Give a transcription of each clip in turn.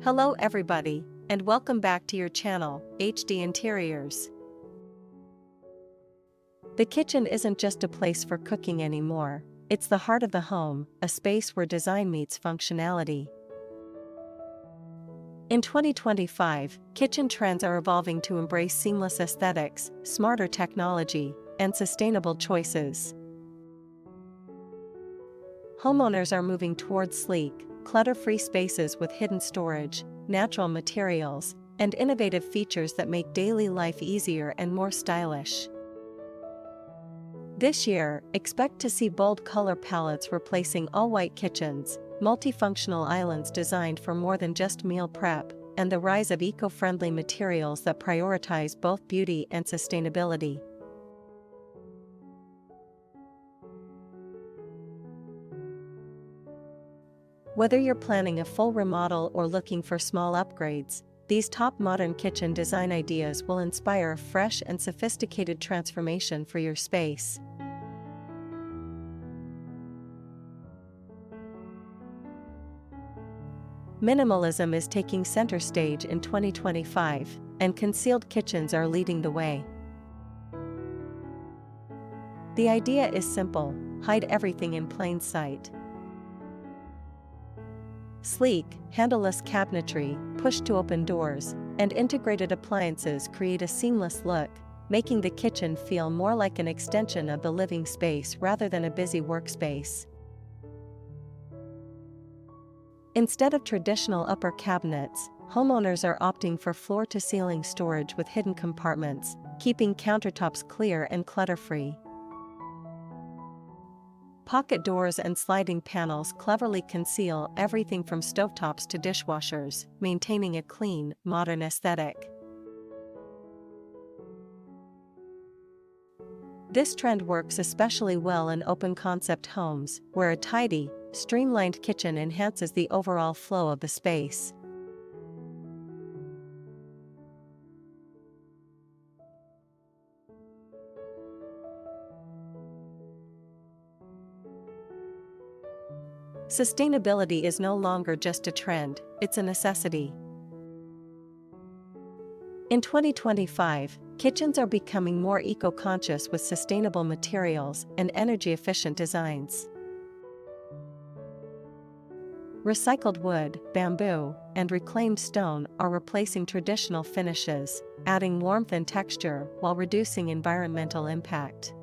Hello everybody, and welcome back to your channel, HD Interiors. The kitchen isn't just a place for cooking anymore, it's the heart of the home, a space where design meets functionality. In 2025, kitchen trends are evolving to embrace seamless aesthetics, smarter technology, and sustainable choices. Homeowners are moving towards sleek, clutter-free spaces with hidden storage, natural materials, and innovative features that make daily life easier and more stylish. This year, expect to see bold color palettes replacing all-white kitchens, multifunctional islands designed for more than just meal prep, and the rise of eco-friendly materials that prioritize both beauty and sustainability. Whether you're planning a full remodel or looking for small upgrades, these top modern kitchen design ideas will inspire a fresh and sophisticated transformation for your space. Minimalism is taking center stage in 2025, and concealed kitchens are leading the way. The idea is simple: hide everything in plain sight. Sleek, handleless cabinetry, push-to-open doors, and integrated appliances create a seamless look, making the kitchen feel more like an extension of the living space rather than a busy workspace. Instead of traditional upper cabinets, homeowners are opting for floor-to-ceiling storage with hidden compartments, keeping countertops clear and clutter-free. Pocket doors and sliding panels cleverly conceal everything from stovetops to dishwashers, maintaining a clean, modern aesthetic. This trend works especially well in open-concept homes, where a tidy, streamlined kitchen enhances the overall flow of the space. Sustainability is no longer just a trend, it's a necessity. In 2025, kitchens are becoming more eco-conscious with sustainable materials and energy-efficient designs. Recycled wood, bamboo, and reclaimed stone are replacing traditional finishes, adding warmth and texture while reducing environmental impact.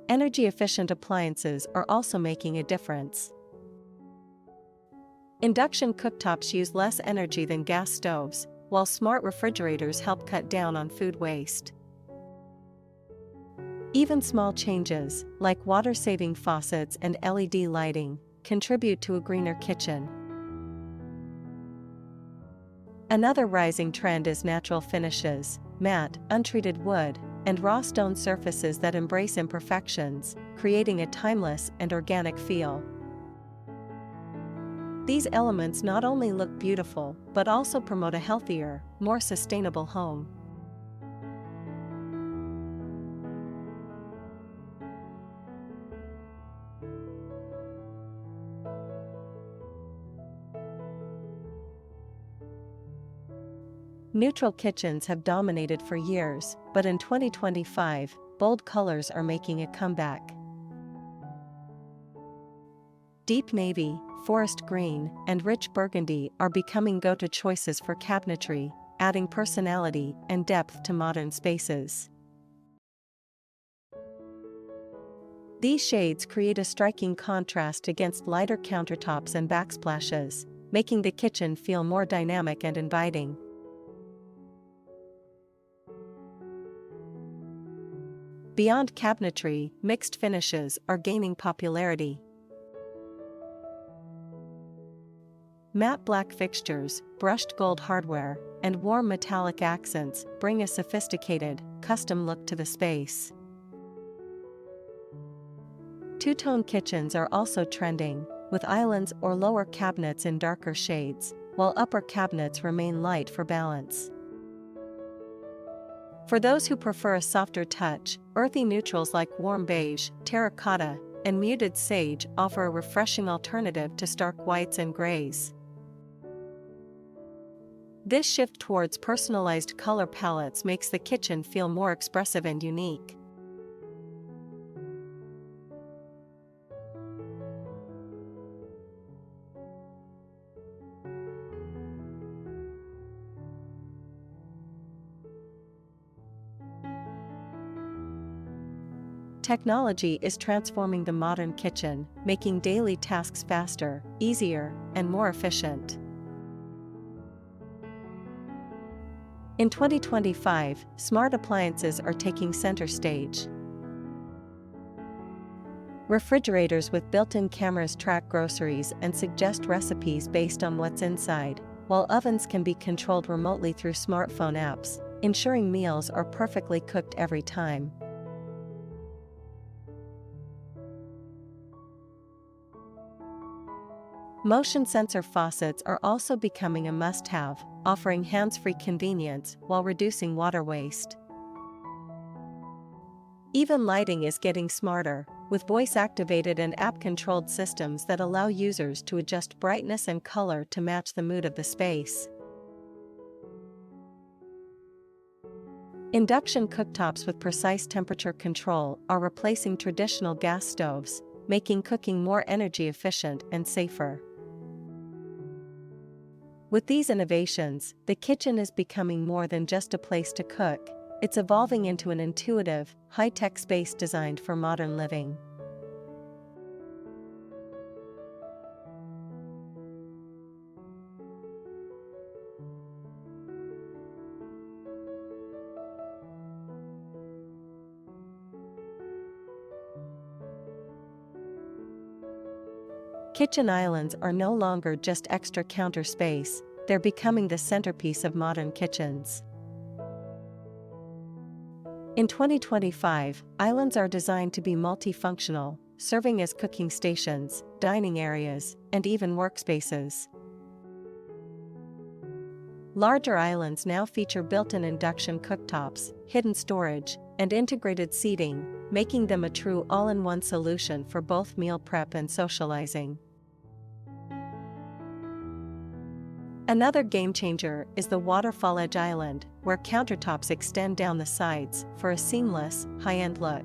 Energy-efficient appliances are also making a difference. Induction cooktops use less energy than gas stoves, while smart refrigerators help cut down on food waste. Even small changes, like water-saving faucets and LED lighting, contribute to a greener kitchen. Another rising trend is natural finishes, matte, untreated wood, and raw stone surfaces that embrace imperfections, creating a timeless and organic feel. These elements not only look beautiful, but also promote a healthier, more sustainable home. Neutral kitchens have dominated for years, but in 2025, bold colors are making a comeback. Deep navy, forest green, and rich burgundy are becoming go-to choices for cabinetry, adding personality and depth to modern spaces. These shades create a striking contrast against lighter countertops and backsplashes, making the kitchen feel more dynamic and inviting. Beyond cabinetry, mixed finishes are gaining popularity. Matte black fixtures, brushed gold hardware, and warm metallic accents bring a sophisticated, custom look to the space. Two-tone kitchens are also trending, with islands or lower cabinets in darker shades, while upper cabinets remain light for balance. For those who prefer a softer touch, earthy neutrals like warm beige, terracotta, and muted sage offer a refreshing alternative to stark whites and grays. This shift towards personalized color palettes makes the kitchen feel more expressive and unique. Technology is transforming the modern kitchen, making daily tasks faster, easier, and more efficient. In 2025, smart appliances are taking center stage. Refrigerators with built-in cameras track groceries and suggest recipes based on what's inside, while ovens can be controlled remotely through smartphone apps, ensuring meals are perfectly cooked every time. Motion sensor faucets are also becoming a must-have, offering hands-free convenience while reducing water waste. Even lighting is getting smarter, with voice-activated and app-controlled systems that allow users to adjust brightness and color to match the mood of the space. Induction cooktops with precise temperature control are replacing traditional gas stoves, making cooking more energy efficient and safer. With these innovations, the kitchen is becoming more than just a place to cook. It's evolving into an intuitive, high-tech space designed for modern living. Kitchen islands are no longer just extra counter space, they're becoming the centerpiece of modern kitchens. In 2025, islands are designed to be multifunctional, serving as cooking stations, dining areas, and even workspaces. Larger islands now feature built-in induction cooktops, hidden storage, and integrated seating, making them a true all-in-one solution for both meal prep and socializing. Another game-changer is the waterfall edge island, where countertops extend down the sides for a seamless, high-end look.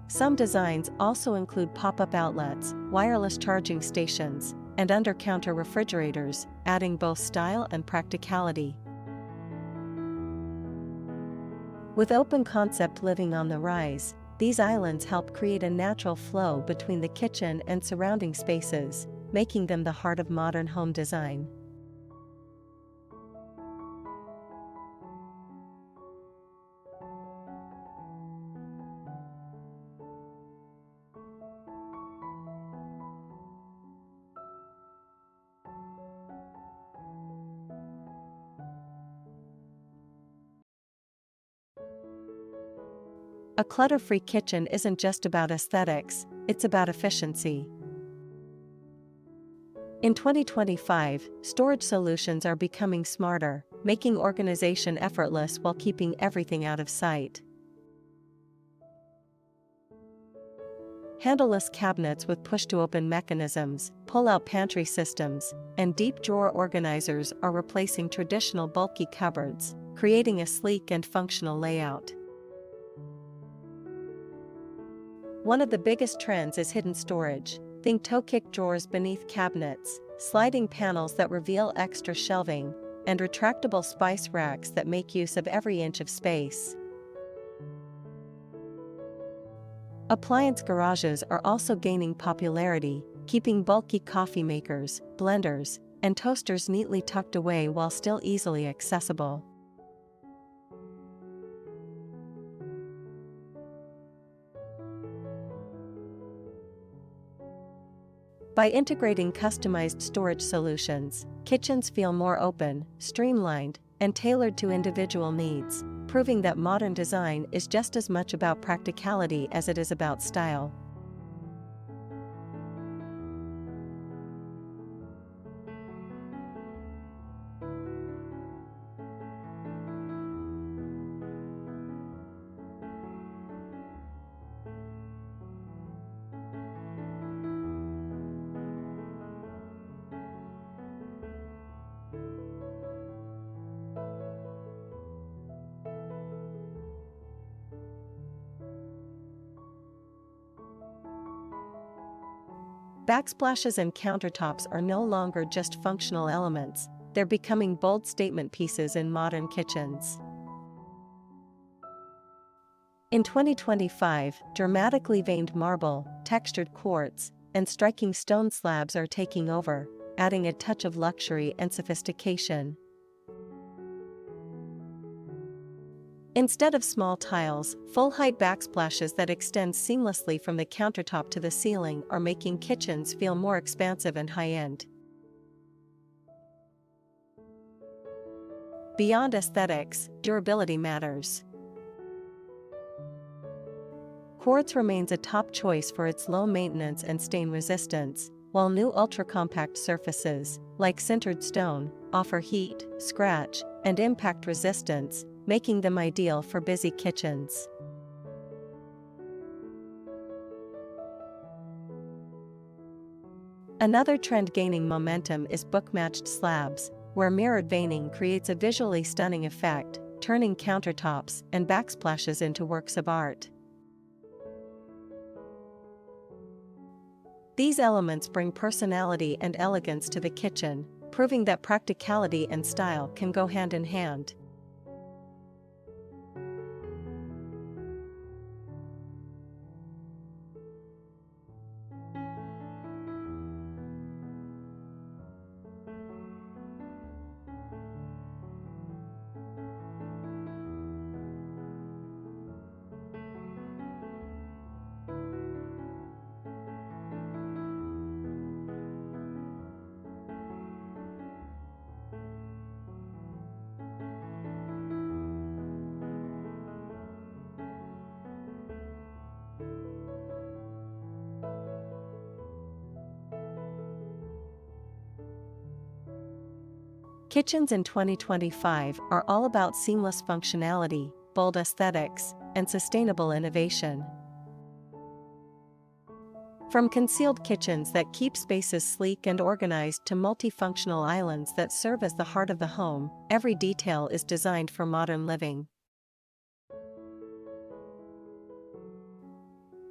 Some designs also include pop-up outlets, wireless charging stations, and under-counter refrigerators, adding both style and practicality. With open concept living on the rise, these islands help create a natural flow between the kitchen and surrounding spaces, making them the heart of modern home design. A clutter-free kitchen isn't just about aesthetics, it's about efficiency. In 2025, storage solutions are becoming smarter, making organization effortless while keeping everything out of sight. Handleless cabinets with push-to-open mechanisms, pull-out pantry systems, and deep drawer organizers are replacing traditional bulky cupboards, creating a sleek and functional layout. One of the biggest trends is hidden storage. Think toe-kick drawers beneath cabinets, sliding panels that reveal extra shelving, and retractable spice racks that make use of every inch of space. Appliance garages are also gaining popularity, keeping bulky coffee makers, blenders, and toasters neatly tucked away while still easily accessible. By integrating customized storage solutions, kitchens feel more open, streamlined, and tailored to individual needs, proving that modern design is just as much about practicality as it is about style. Backsplashes and countertops are no longer just functional elements, they're becoming bold statement pieces in modern kitchens. In 2025, dramatically veined marble, textured quartz, and striking stone slabs are taking over, adding a touch of luxury and sophistication. Instead of small tiles, full-height backsplashes that extend seamlessly from the countertop to the ceiling are making kitchens feel more expansive and high-end. Beyond aesthetics, durability matters. Quartz remains a top choice for its low maintenance and stain resistance, while new ultra-compact surfaces, like sintered stone, offer heat, scratch, and impact resistance, making them ideal for busy kitchens. Another trend gaining momentum is book-matched slabs, where mirrored veining creates a visually stunning effect, turning countertops and backsplashes into works of art. These elements bring personality and elegance to the kitchen, proving that practicality and style can go hand in hand. Kitchens in 2025 are all about seamless functionality, bold aesthetics, and sustainable innovation. From concealed kitchens that keep spaces sleek and organized to multifunctional islands that serve as the heart of the home, every detail is designed for modern living.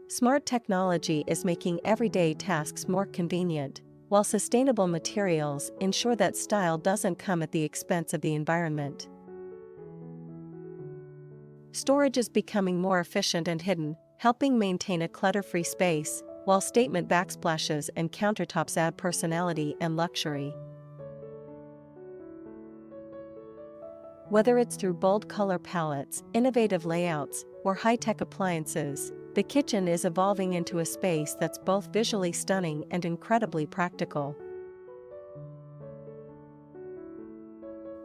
Smart technology is making everyday tasks more convenient, while sustainable materials ensure that style doesn't come at the expense of the environment. Storage is becoming more efficient and hidden, helping maintain a clutter-free space, while statement backsplashes and countertops add personality and luxury. Whether it's through bold color palettes, innovative layouts, or high-tech appliances, the kitchen is evolving into a space that's both visually stunning and incredibly practical.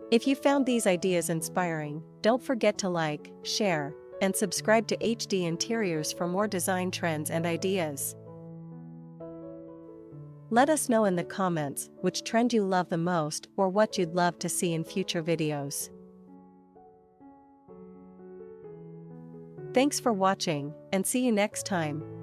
If you found these ideas inspiring, don't forget to like, share, and subscribe to HD Interiors for more design trends and ideas. Let us know in the comments which trend you love the most or what you'd love to see in future videos. Thanks for watching, and see you next time.